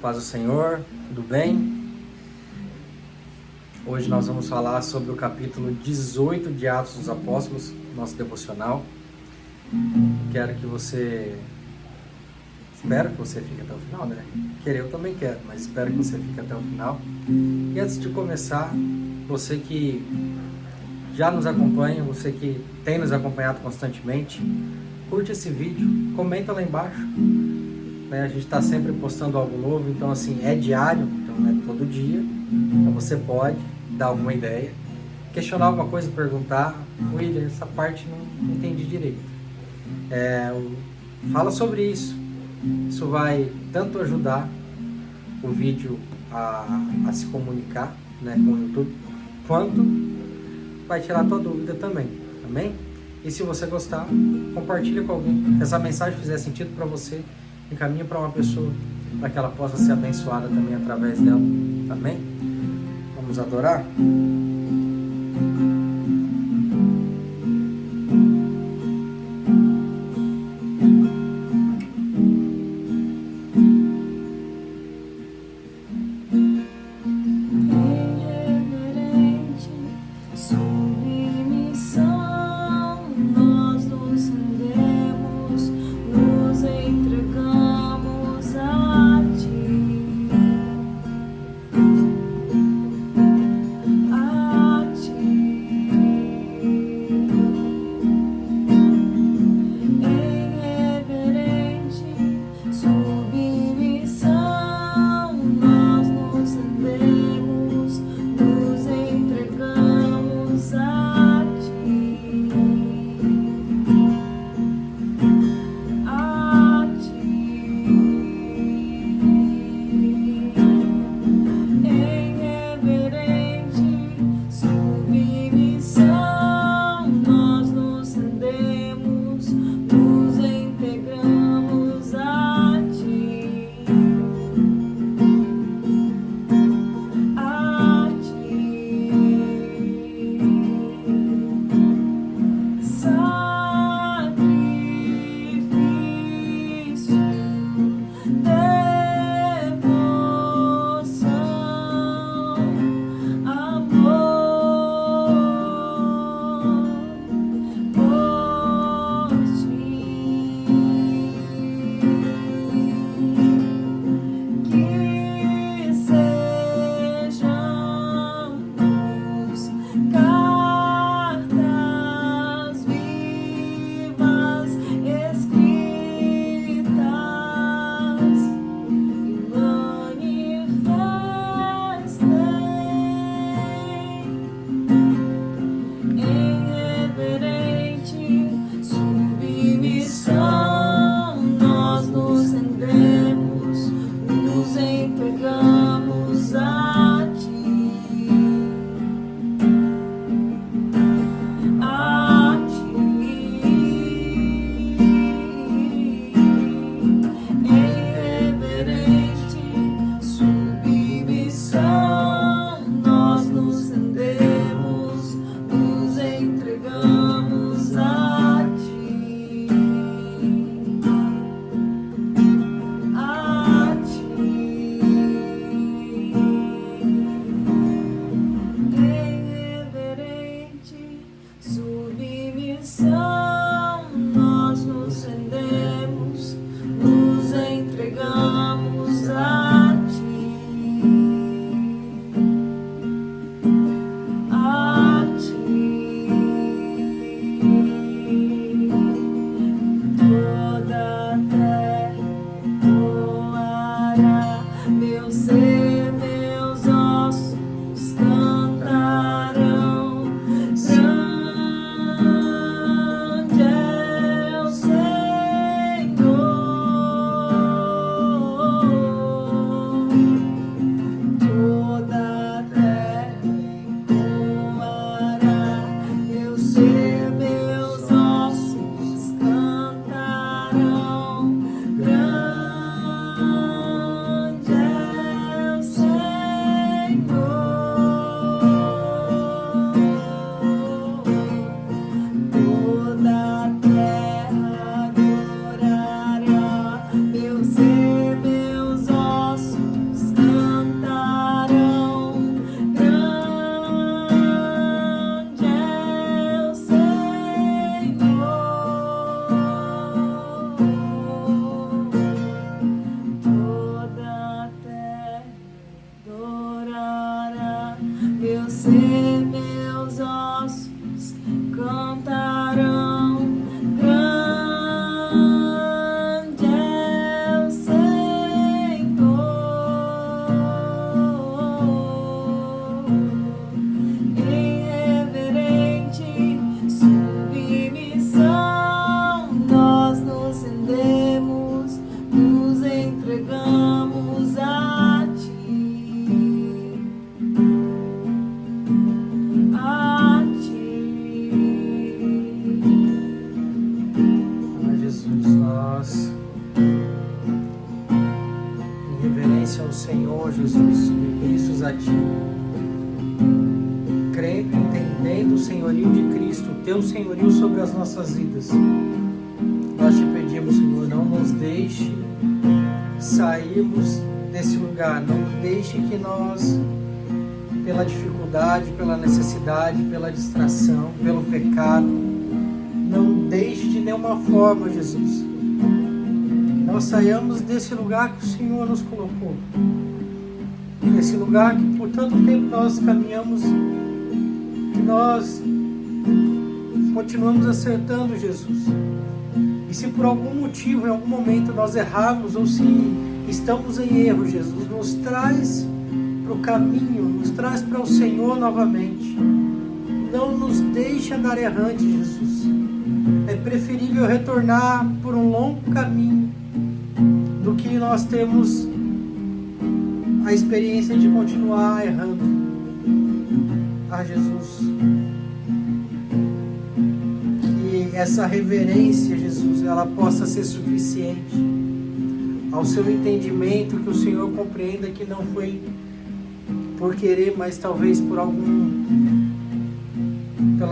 Paz do Senhor, tudo bem? Hoje nós vamos falar sobre o capítulo 18 de Atos dos Apóstolos, nosso devocional. Espero que você fique até o final, né? Eu também quero, mas espero que você fique até o final. E antes de começar, você que já nos acompanha, você que tem nos acompanhado constantemente, curte esse vídeo, comenta lá embaixo. A gente está sempre postando algo novo, então assim, é diário, então não é todo dia. Então você pode dar alguma ideia, questionar alguma coisa, perguntar: William, essa parte não entendi direito. Fala sobre isso. Isso vai tanto ajudar o vídeo a se comunicar, né, com o YouTube, quanto vai tirar a tua dúvida também, amém? E se você gostar, compartilha com alguém. Se essa mensagem fizer sentido para você, encaminha para uma pessoa, para que ela possa ser abençoada também através dela, amém? Vamos adorar? reverência ao Senhor Jesus, submissos a Ti, crendo, entendendo o senhorio de Cristo, o Teu senhorio sobre as nossas vidas. Nós Te pedimos, Senhor, não nos deixe sairmos desse lugar, não deixe que nós, pela dificuldade, pela necessidade, pela distração, pelo pecado, não deixe de nenhuma forma, Jesus, que nós saiamos desse lugar que o Senhor nos colocou, desse lugar que por tanto tempo nós caminhamos, que nós continuamos acertando, Jesus. E se por algum motivo, em algum momento nós errarmos, ou se estamos em erro, Jesus, nos traz para o caminho, nos traz para o Senhor novamente. Não nos deixe andar errante, Jesus. É preferível retornar por um longo caminho do que nós termos a experiência de continuar errando. Ah, Jesus, que essa reverência, Jesus, ela possa ser suficiente ao seu entendimento, que o Senhor compreenda que não foi por querer, mas talvez pela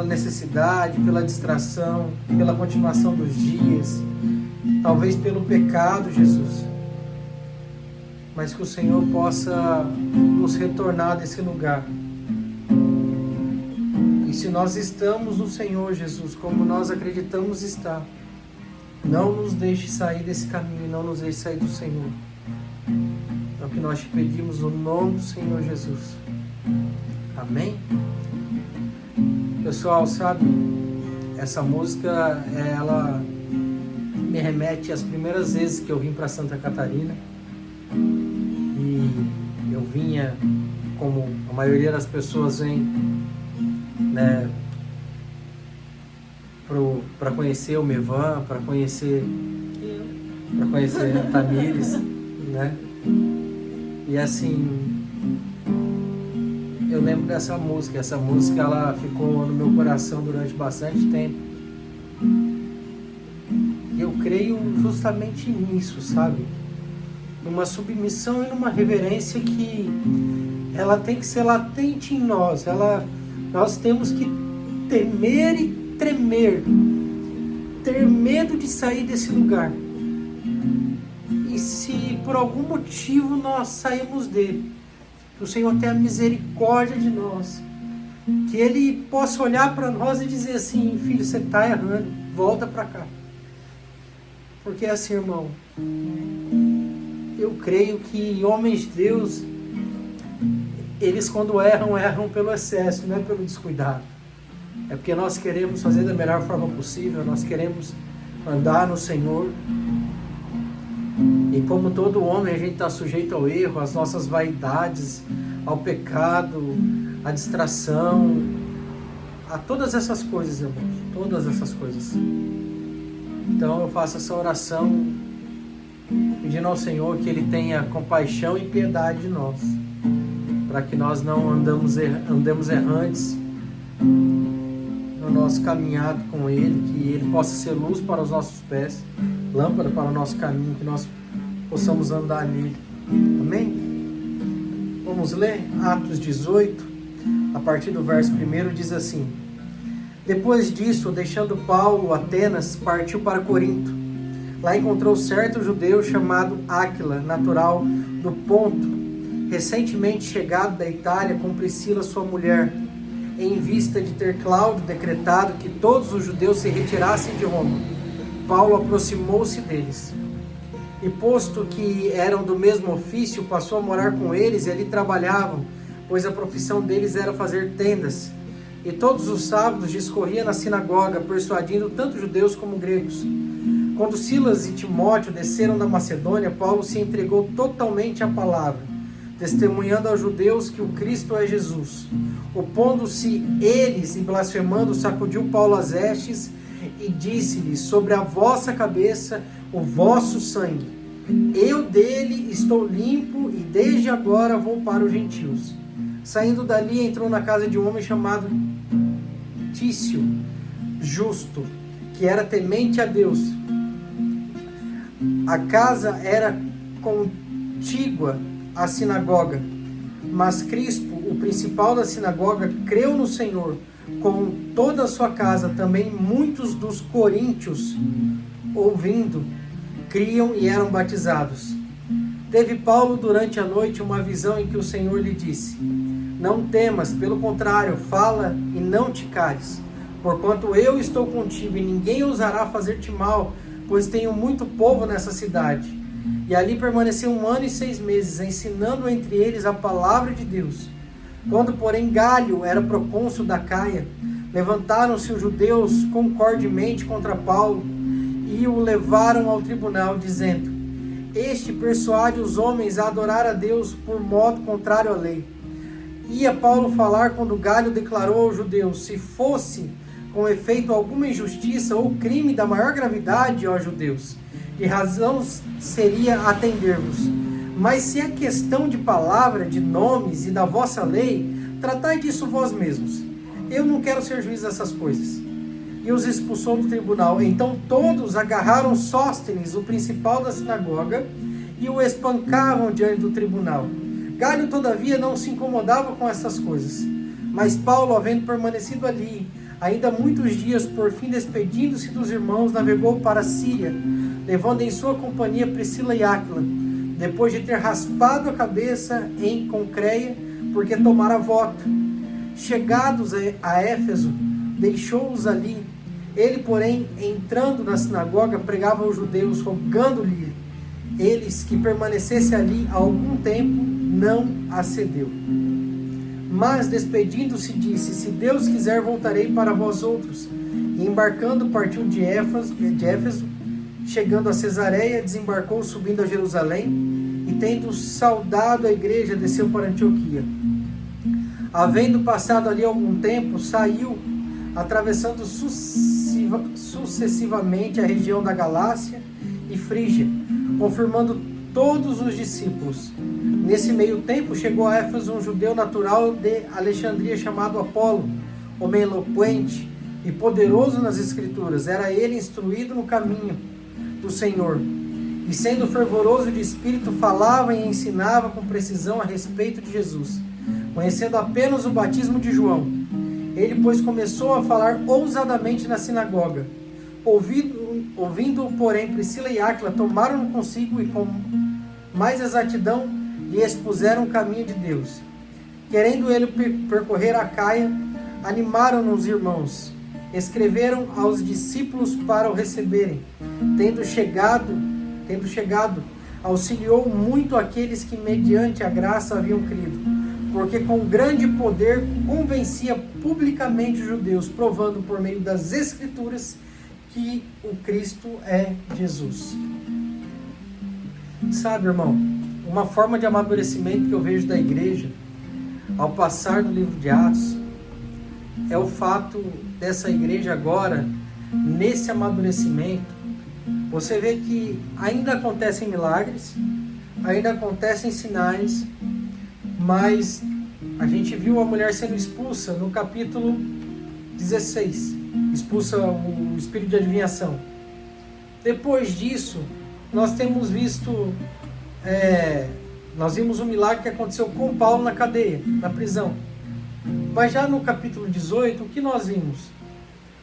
necessidade, pela distração, pela continuação dos dias, talvez pelo pecado, Jesus, mas que o Senhor possa nos retornar desse lugar. E se nós estamos no Senhor, Jesus, como nós acreditamos estar, não nos deixe sair desse caminho, não nos deixe sair do Senhor. É o que nós te pedimos no nome do Senhor Jesus. Amém? Pessoal, sabe, essa música, ela me remete às primeiras vezes que eu vim para Santa Catarina. E eu vinha, como a maioria das pessoas vem, né, para conhecer o Mevan, para conhecer a Tamires, né? E assim, eu lembro dessa música. Essa música, ela ficou no meu coração durante bastante tempo. E eu creio justamente nisso, sabe? Numa submissão e numa reverência que ela tem que ser latente em nós. Nós temos que temer e tremer, ter medo de sair desse lugar. E se por algum motivo nós saímos dele, que o Senhor tenha misericórdia de nós, que Ele possa olhar para nós e dizer assim: filho, você está errando, volta para cá. Porque assim, irmão, eu creio que homens de Deus, eles quando erram pelo excesso, não é pelo descuidado. É porque nós queremos fazer da melhor forma possível, nós queremos andar no Senhor. E como todo homem, a gente está sujeito ao erro, às nossas vaidades, ao pecado, à distração, a todas essas coisas, irmãos, todas essas coisas. Então eu faço essa oração, pedindo ao Senhor que Ele tenha compaixão e piedade de nós, para que nós não andemos errantes no nosso caminhado com Ele, que Ele possa ser luz para os nossos pés, lâmpada para o nosso caminho, que nós possamos andar nele. Amém? Vamos ler Atos 18, a partir do verso 1, diz assim: Depois disso, deixando Paulo Atenas, partiu para Corinto. Lá encontrou certo judeu chamado Áquila, natural do Ponto, recentemente chegado da Itália com Priscila, sua mulher, em vista de ter Cláudio decretado que todos os judeus se retirassem de Roma. Paulo aproximou-se deles, e posto que eram do mesmo ofício, passou a morar com eles e ali trabalhavam, pois a profissão deles era fazer tendas. E todos os sábados discorria na sinagoga, persuadindo tanto judeus como gregos. Quando Silas e Timóteo desceram da Macedônia, Paulo se entregou totalmente à palavra, testemunhando aos judeus que o Cristo é Jesus. Opondo-se eles e blasfemando, sacudiu Paulo as vestes e disse-lhes: sobre a vossa cabeça o vosso sangue. Eu dele estou limpo e desde agora vou para os gentios. Saindo dali, entrou na casa de um homem chamado Tício, justo, que era temente a Deus. A casa era contígua a sinagoga. Mas Crispo, o principal da sinagoga, creu no Senhor com toda a sua casa. Também muitos dos coríntios, ouvindo, criam e eram batizados. Teve Paulo durante a noite uma visão em que o Senhor lhe disse: não temas, pelo contrário, fala e não te cales, porquanto eu estou contigo e ninguém ousará fazer-te mal, pois tenho muito povo nessa cidade. E ali permaneceu 1 ano e 6 meses, ensinando entre eles a palavra de Deus. Quando, porém, Galho era procônsul da Caia, levantaram-se os judeus concordemente contra Paulo e o levaram ao tribunal, dizendo: este persuade os homens a adorar a Deus por modo contrário à lei. Ia Paulo falar quando Galho declarou aos judeus: se fosse com efeito alguma injustiça ou crime da maior gravidade, ó judeus, de razão seria atender-vos. Mas se é questão de palavra, de nomes e da vossa lei, tratai disso vós mesmos. Eu não quero ser juiz dessas coisas. E os expulsou do tribunal. Então todos agarraram Sóstenes, o principal da sinagoga, e o espancavam diante do tribunal. Galho, todavia, não se incomodava com essas coisas. Mas Paulo, havendo permanecido ali ainda muitos dias, por fim despedindo-se dos irmãos, navegou para a Síria, levando em sua companhia Priscila e Áquila, depois de ter raspado a cabeça em Concreia, porque tomara voto. Chegados a Éfeso, deixou-os ali. Ele, porém, entrando na sinagoga, pregava aos judeus, rogando-lhe eles que permanecesse ali algum tempo. Não acedeu. Mas, despedindo-se, disse: se Deus quiser, voltarei para vós outros. E embarcando, partiu de Éfeso, chegando a Cesareia, desembarcou, subindo a Jerusalém, e tendo saudado a igreja, desceu para Antioquia. Havendo passado ali algum tempo, saiu, atravessando sucessivamente a região da Galácia e Frígia, confirmando todos os discípulos. Nesse meio tempo, chegou a Éfeso um judeu natural de Alexandria, chamado Apolo, homem eloquente e poderoso nas Escrituras. Era ele instruído no caminho do Senhor, e sendo fervoroso de espírito, falava e ensinava com precisão a respeito de Jesus, conhecendo apenas o batismo de João. Ele, pois, começou a falar ousadamente na sinagoga. Ouvindo, porém, Priscila e Áquila, tomaram-no consigo e com mais exatidão lhe expuseram o caminho de Deus. Querendo ele percorrer a Caia, animaram-no os irmãos. Escreveram aos discípulos para o receberem. Tendo chegado, auxiliou muito aqueles que mediante a graça haviam crido, porque com grande poder convencia publicamente os judeus, provando por meio das Escrituras que o Cristo é Jesus. Sabe, irmão, uma forma de amadurecimento que eu vejo da igreja, ao passar do livro de Atos, é o fato dessa igreja agora, nesse amadurecimento, você vê que ainda acontecem milagres, ainda acontecem sinais, mas a gente viu a mulher sendo expulsa no capítulo 16, expulsa o espírito de adivinhação. Depois disso, nós temos visto, nós vimos um milagre que aconteceu com Paulo na cadeia, na prisão. Mas já no capítulo 18, o que nós vimos?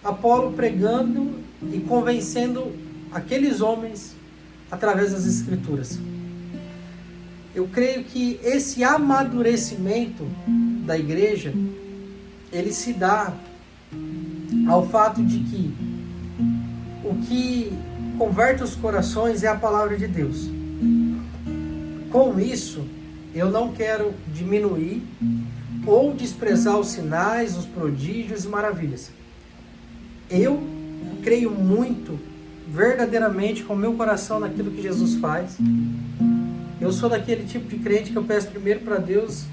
Apolo pregando e convencendo aqueles homens através das Escrituras. Eu creio que esse amadurecimento da igreja, ele se dá ao fato de que o que converte os corações é a palavra de Deus. Com isso, eu não quero diminuir ou desprezar os sinais, os prodígios e maravilhas. Eu creio muito, verdadeiramente, com o meu coração naquilo que Jesus faz. Eu sou daquele tipo de crente que eu peço primeiro para Deus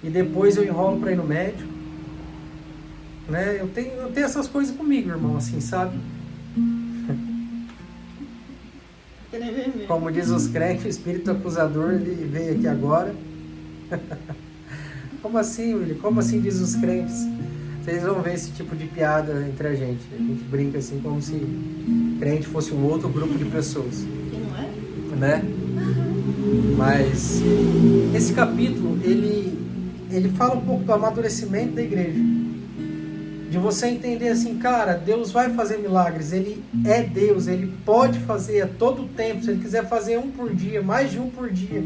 e depois eu enrolo para ir no médico. Né? Eu tenho essas coisas comigo, irmão, assim, sabe? Como diz os crentes, o espírito acusador, ele veio aqui agora. Como assim, William? Como assim diz os crentes? Vocês vão ver esse tipo de piada entre a gente. A gente brinca assim como se crente fosse um outro grupo de pessoas. E não é? Né? Mas esse capítulo, ele fala um pouco do amadurecimento da igreja. De você entender assim, cara, Deus vai fazer milagres, Ele é Deus, Ele pode fazer a todo tempo. Se Ele quiser fazer um por dia, mais de um por dia,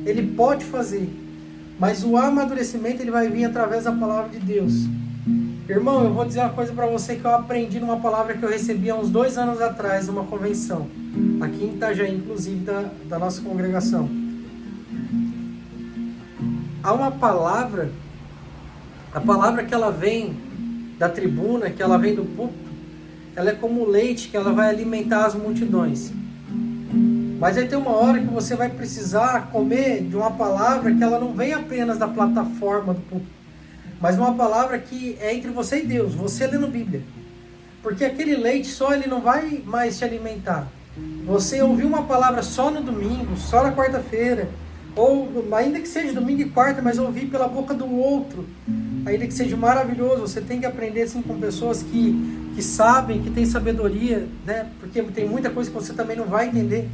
Ele pode fazer. Mas o amadurecimento, ele vai vir através da palavra de Deus. Irmão, eu vou dizer uma coisa para você que eu aprendi numa palavra que eu recebi há uns 2 anos atrás, numa convenção, aqui em Itajaí, inclusive, da nossa congregação. Há uma palavra, a palavra que ela vem da tribuna, que ela vem do púlpito, ela é como leite que ela vai alimentar as multidões. Mas aí tem uma hora que você vai precisar comer de uma palavra que ela não vem apenas da plataforma do púlpito, mas uma palavra que é entre você e Deus, você lendo Bíblia. Porque aquele leite só, ele não vai mais te alimentar. Você ouvir uma palavra só no domingo, só na quarta-feira, ou ainda que seja domingo e quarta, mas ouvir pela boca do outro, ainda que seja maravilhoso. Você tem que aprender assim com pessoas que sabem, que têm sabedoria, né? Porque tem muita coisa que você também não vai entender.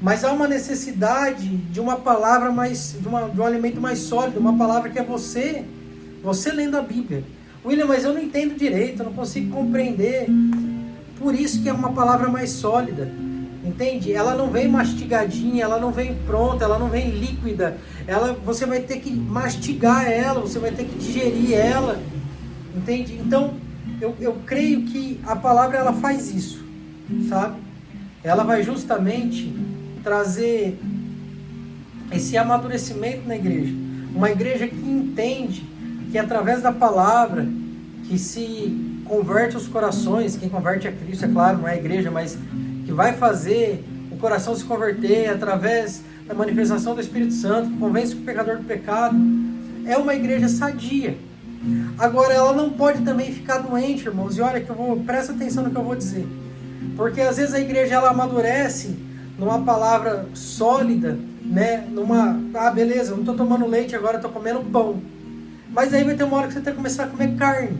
Mas há uma necessidade de uma palavra mais, de um alimento mais sólido, uma palavra que é você lendo a Bíblia. William, mas eu não entendo direito, eu não consigo compreender. Por isso que é uma palavra mais sólida, entende? Ela não vem mastigadinha, ela não vem pronta, ela não vem líquida. Você vai ter que mastigar ela, você vai ter que digerir ela, entende? Então, eu creio que a palavra, ela faz isso, sabe? Ela vai justamente trazer esse amadurecimento na igreja. Uma igreja que entende que através da palavra que se converte os corações, quem converte é Cristo, é claro, não é a igreja, mas que vai fazer o coração se converter através da manifestação do Espírito Santo, que convence o pecador do pecado. É uma igreja sadia. Agora, ela não pode também ficar doente, irmãos, e olha que presta atenção no que eu vou dizer, porque às vezes a igreja, ela amadurece numa palavra sólida, né? Beleza, eu não estou tomando leite agora, estou comendo pão. Mas aí vai ter uma hora que você tem que começar a comer carne.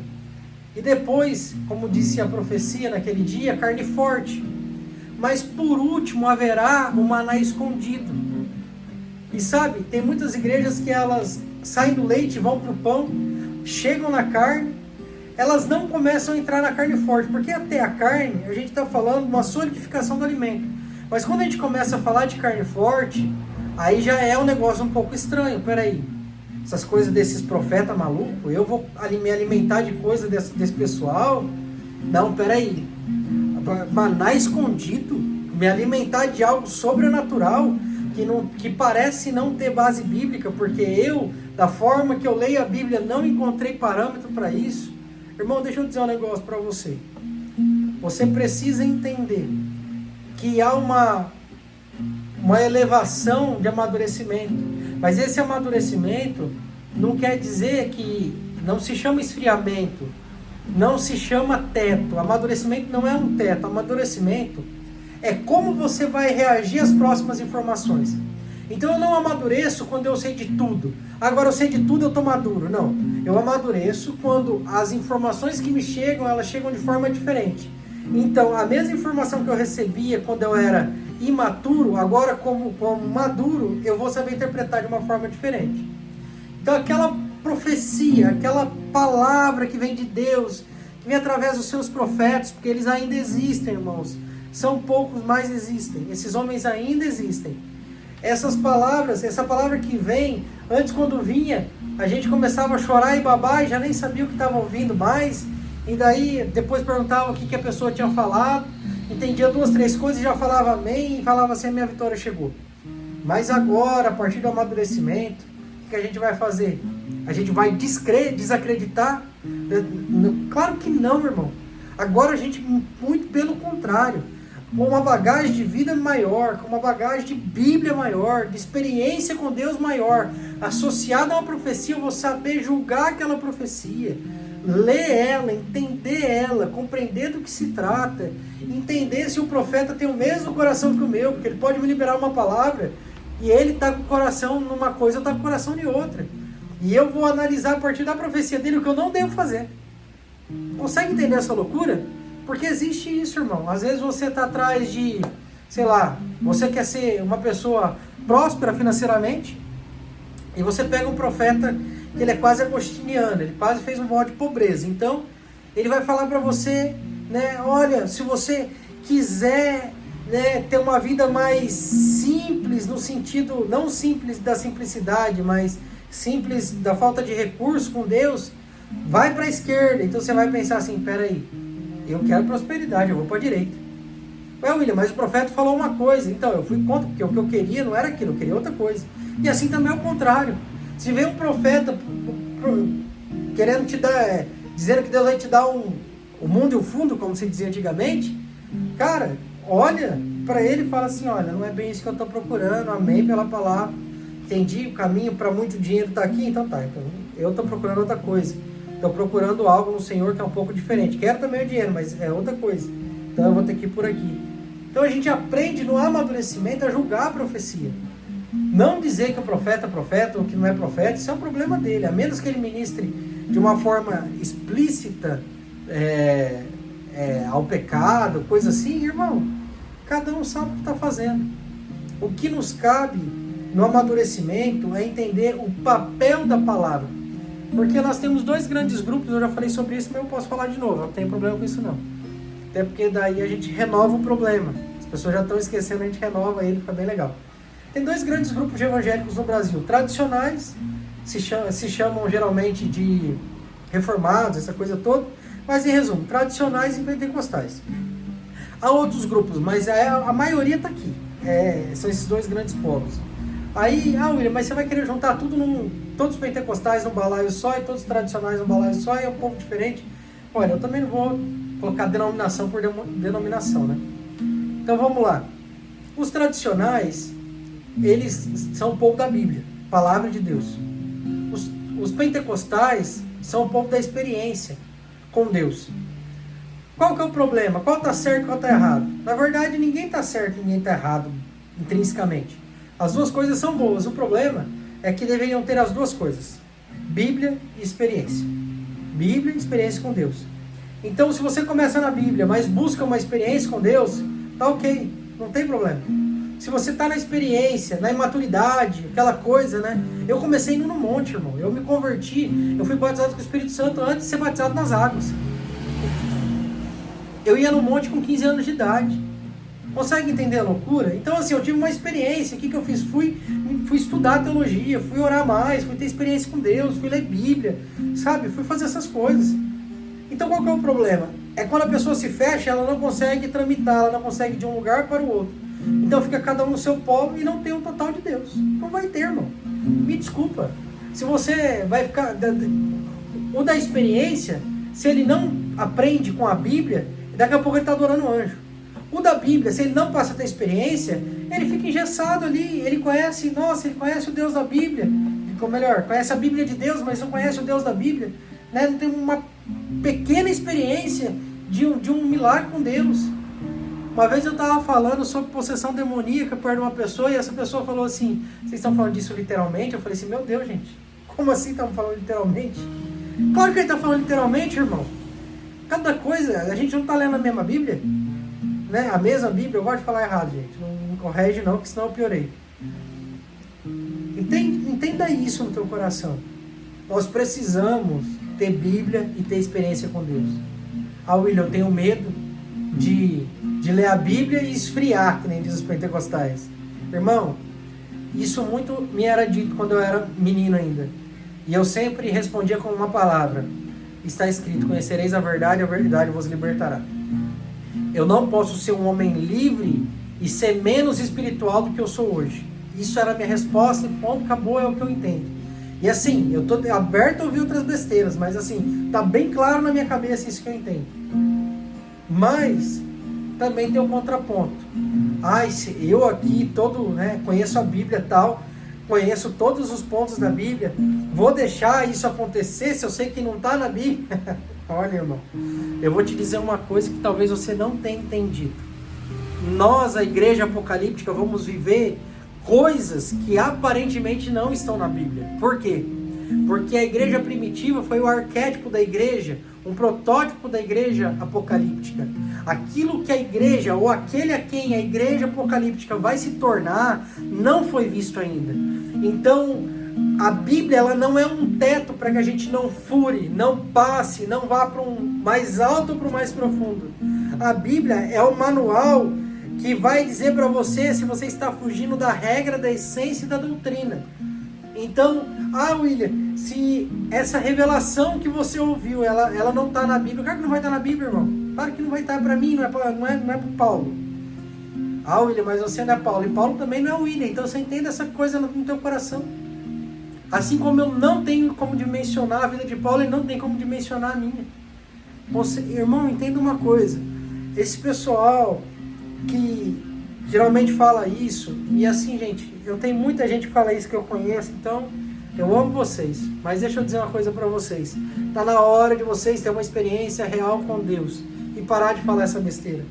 E depois, como disse a profecia naquele dia, carne forte. Mas por último haverá o maná escondido. E sabe, tem muitas igrejas que elas saem do leite, vão para o pão, chegam na carne, elas não começam a entrar na carne forte. Porque até a carne, a gente está falando de uma solidificação do alimento. Mas quando a gente começa a falar de carne forte, aí já é um negócio um pouco estranho. Peraí, essas coisas desses profetas malucos, eu vou me alimentar de coisa desse pessoal? Não, peraí. Maná escondido, me alimentar de algo sobrenatural, que parece não ter base bíblica, porque eu, da forma que eu leio a Bíblia, não encontrei parâmetro para isso. Irmão, deixa eu dizer um negócio para você. Você precisa entender que há uma elevação de amadurecimento. Mas esse amadurecimento não quer dizer que não se chama esfriamento, não se chama teto. Amadurecimento não é um teto. Amadurecimento é como você vai reagir às próximas informações. Então eu não amadureço quando eu sei de tudo. Agora eu sei de tudo, eu estou maduro. Não. Eu amadureço quando as informações que me chegam, elas chegam de forma diferente. Então, a mesma informação que eu recebia quando eu era imaturo, agora como maduro, eu vou saber interpretar de uma forma diferente. Então, aquela profecia, aquela palavra que vem de Deus, que vem através dos seus profetas, porque eles ainda existem, irmãos. São poucos, mas existem. Esses homens ainda existem. Essas palavras, essa palavra que vem, antes quando vinha, a gente começava a chorar e babar e já nem sabia o que estava ouvindo mais. E daí, depois perguntava o que a pessoa tinha falado, entendia 2, 3 coisas e já falava amém, e falava assim, a minha vitória chegou. Mas agora, a partir do amadurecimento, o que a gente vai fazer? A gente vai desacreditar? Claro que não, irmão. Agora a gente, muito pelo contrário, com uma bagagem de vida maior, com uma bagagem de Bíblia maior, de experiência com Deus maior, associada a uma profecia, eu vou saber julgar aquela profecia, ler ela, entender ela, compreender do que se trata, entender se o profeta tem o mesmo coração que o meu, porque ele pode me liberar uma palavra e ele está com o coração numa coisa, eu estou com o coração em outra. E eu vou analisar a partir da profecia dele o que eu não devo fazer. Consegue entender essa loucura? Porque existe isso, irmão. Às vezes você está atrás de, sei lá, você quer ser uma pessoa próspera financeiramente, e você pega um profeta que ele é quase agostiniano, ele quase fez um voto de pobreza. Então, ele vai falar para você, né, olha, se você quiser, né, ter uma vida mais simples, no sentido, não simples da simplicidade, mas simples da falta de recurso com Deus, vai para a esquerda. Então você vai pensar assim, peraí, eu quero prosperidade, eu vou para a direita. Ué, William, mas o profeta falou uma coisa, então eu fui contra, porque o que eu queria não era aquilo, eu queria outra coisa. E assim também é o contrário. Se vem um profeta querendo te dar, dizendo que Deus vai te dar o mundo e o fundo, como se dizia antigamente, cara, olha para ele e fala assim, olha, não é bem isso que eu estou procurando, amém pela palavra, entendi, o caminho para muito dinheiro está aqui, então tá, então eu estou procurando outra coisa, estou procurando algo no Senhor que é um pouco diferente, quero também o dinheiro, mas é outra coisa, então eu vou ter que ir por aqui. Então a gente aprende no amadurecimento a julgar a profecia, não dizer que o profeta é profeta ou que não é profeta, isso é um problema dele, a menos que ele ministre de uma forma explícita ao pecado, coisa assim, irmão, cada um sabe o que está fazendo. O que nos cabe no amadurecimento é entender o papel da palavra, porque nós temos dois grandes grupos, eu já falei sobre isso, mas eu posso falar de novo, não tem problema com isso não, até porque daí a gente renova o problema, as pessoas já estão esquecendo, a gente renova ele, fica bem legal. Tem dois grandes grupos de evangélicos no Brasil, tradicionais, se chamam geralmente de reformados, essa coisa toda, mas em resumo, tradicionais e pentecostais. Há outros grupos, mas a maioria está aqui, são esses dois grandes povos. Aí, William, mas você vai querer juntar todos os pentecostais num balaio só e todos os tradicionais num balaio só e é um povo diferente? Olha, eu também não vou colocar denominação por denominação, né? Então vamos lá. Os tradicionais, eles são o povo da Bíblia, palavra de Deus. Os pentecostais são o povo da experiência com Deus. Qual que é o problema? Qual está certo e qual está errado? Na verdade, ninguém está certo e ninguém está errado intrinsecamente. As duas coisas são boas. O problema é que deveriam ter as duas coisas. Bíblia e experiência. Bíblia e experiência com Deus. Então, se você começa na Bíblia, mas busca uma experiência com Deus, tá ok, não tem problema. Se você está na experiência, na imaturidade, aquela coisa, né? Eu comecei indo no monte, irmão. Eu me converti, eu fui batizado com o Espírito Santo antes de ser batizado nas águas. Eu ia no monte com 15 anos de idade. Consegue entender a loucura? Então, assim, eu tive uma experiência. O que eu fiz? Fui estudar teologia, fui orar mais, fui ter experiência com Deus, fui ler Bíblia, sabe? Fui fazer essas coisas. Então, qual que é o problema? É quando a pessoa se fecha, ela não consegue tramitar, ela não consegue ir de um lugar para o outro. Então fica cada um no seu povo e não tem um total de Deus. Não vai ter, irmão. Me desculpa. Se você vai ficar... O da experiência, se ele não aprende com a Bíblia, daqui a pouco ele está adorando anjo. O da Bíblia, se ele não passa a ter experiência, ele fica engessado ali. Ele conhece o Deus da Bíblia. Ou melhor, conhece a Bíblia de Deus, mas não conhece o Deus da Bíblia. Né? Não tem uma pequena experiência de um milagre com Deus. Uma vez eu estava falando sobre possessão demoníaca perto de uma pessoa e essa pessoa falou assim, vocês estão falando disso literalmente? Eu falei assim, meu Deus, gente, como assim estamos falando literalmente? Claro que ele está falando literalmente, irmão. Cada coisa, a gente não está lendo a mesma Bíblia, né? A mesma Bíblia, eu gosto de falar errado, gente, não corrige não, porque senão eu piorei. Entenda isso no teu coração. Nós precisamos ter Bíblia e ter experiência com Deus. William, eu tenho medo de ler a Bíblia e esfriar, que nem diz os pentecostais. Irmão, isso muito me era dito quando eu era menino ainda. E eu sempre respondia com uma palavra. Está escrito, conhecereis a verdade vos libertará. Eu não posso ser um homem livre e ser menos espiritual do que eu sou hoje. Isso era a minha resposta e ponto, acabou, é o que eu entendo. E assim, eu estou aberto a ouvir outras besteiras, mas assim, está bem claro na minha cabeça isso que eu entendo. Mas também tem um contraponto. Eu aqui conheço a Bíblia e tal, conheço todos os pontos da Bíblia, vou deixar isso acontecer se eu sei que não está na Bíblia? Olha, irmão, eu vou te dizer uma coisa que talvez você não tenha entendido. Nós, a igreja apocalíptica, vamos viver coisas que aparentemente não estão na Bíblia. Por quê? Porque a igreja primitiva foi o arquétipo da igreja, um protótipo da igreja apocalíptica. aquilo que a igreja, ou aquele a quem a igreja apocalíptica vai se tornar, não foi visto ainda. Então, a Bíblia, ela não é um teto para que a gente não fure, não passe, não vá para um mais alto ou para o mais profundo. A Bíblia é o manual que vai dizer para você se você está fugindo da regra, da essência e da doutrina. Então, William, se essa revelação que você ouviu, ela não está na Bíblia, claro que não vai estar na Bíblia, irmão. Claro que não vai estar para mim, não é para Paulo. William, mas você não é Paulo, e Paulo também não é William, então você entende essa coisa no teu coração. Assim como eu não tenho como dimensionar a vida de Paulo, ele não tem como dimensionar a minha. Você, irmão, entenda uma coisa. Esse pessoal que geralmente fala isso, e assim, gente, eu tenho muita gente que fala isso que eu conheço, então eu amo vocês. Mas deixa eu dizer uma coisa para vocês. Está na hora de vocês terem uma experiência real com Deus e parar de falar essa besteira.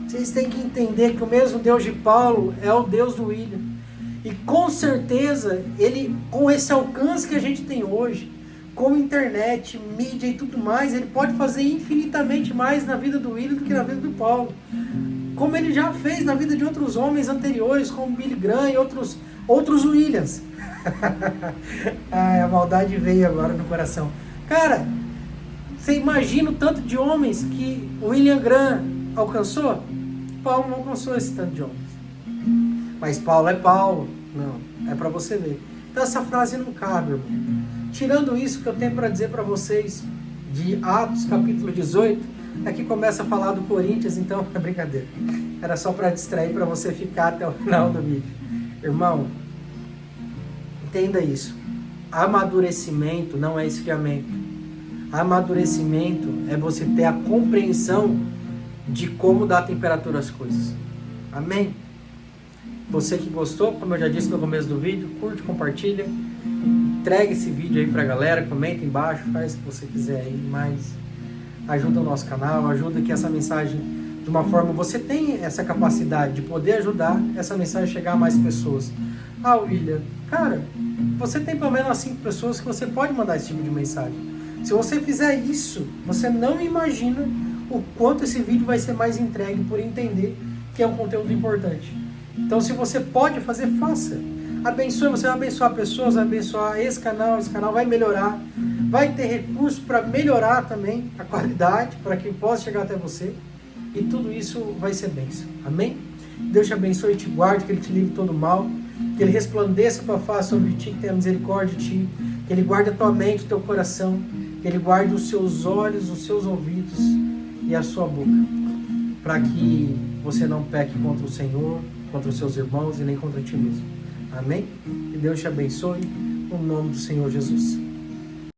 Vocês têm que entender que o mesmo Deus de Paulo é o Deus do William. E com certeza, ele, com esse alcance que a gente tem hoje, com internet, mídia e tudo mais, ele pode fazer infinitamente mais na vida do William do que na vida do Paulo. Como ele já fez na vida de outros homens anteriores, como Billy Graham e outros Williams. A maldade veio agora no coração. Cara, você imagina o tanto de homens que William Graham alcançou? Paulo não alcançou esse tanto de homens. Mas Paulo é Paulo. Não, é para você ver. Então essa frase não cabe, irmão. Tirando isso que eu tenho para dizer para vocês de Atos capítulo 18, aqui começa a falar do Corinthians, então é brincadeira. Era só para distrair, para você ficar até o final do vídeo. Irmão, entenda isso. Amadurecimento não é esfriamento. Amadurecimento é você ter a compreensão de como dar temperatura às coisas. Amém? Você que gostou, como eu já disse no começo do vídeo, curte, compartilha, entregue esse vídeo aí pra galera, comenta embaixo, faz o que você quiser aí, mas ajuda o nosso canal, ajuda que essa mensagem, de uma forma, você tem essa capacidade de poder ajudar essa mensagem a chegar a mais pessoas. William, cara, você tem pelo menos 5 pessoas que você pode mandar esse tipo de mensagem. Se você fizer isso, você não imagina o quanto esse vídeo vai ser mais entregue por entender que é um conteúdo importante. Então, se você pode fazer, faça. Abençoe, você vai abençoar pessoas, vai abençoar esse canal vai melhorar. Vai ter recurso para melhorar também a qualidade, para que possa chegar até você. E tudo isso vai ser bênção. Amém? Deus te abençoe e te guarde, que Ele te livre de todo mal. Que Ele resplandeça a tua face sobre ti, que tenha misericórdia de ti. Que Ele guarde a tua mente, o teu coração. Que Ele guarde os seus olhos, os seus ouvidos e a sua boca. Para que você não peque contra o Senhor, contra os seus irmãos e nem contra ti mesmo. Amém? Que Deus te abençoe, no nome do Senhor Jesus.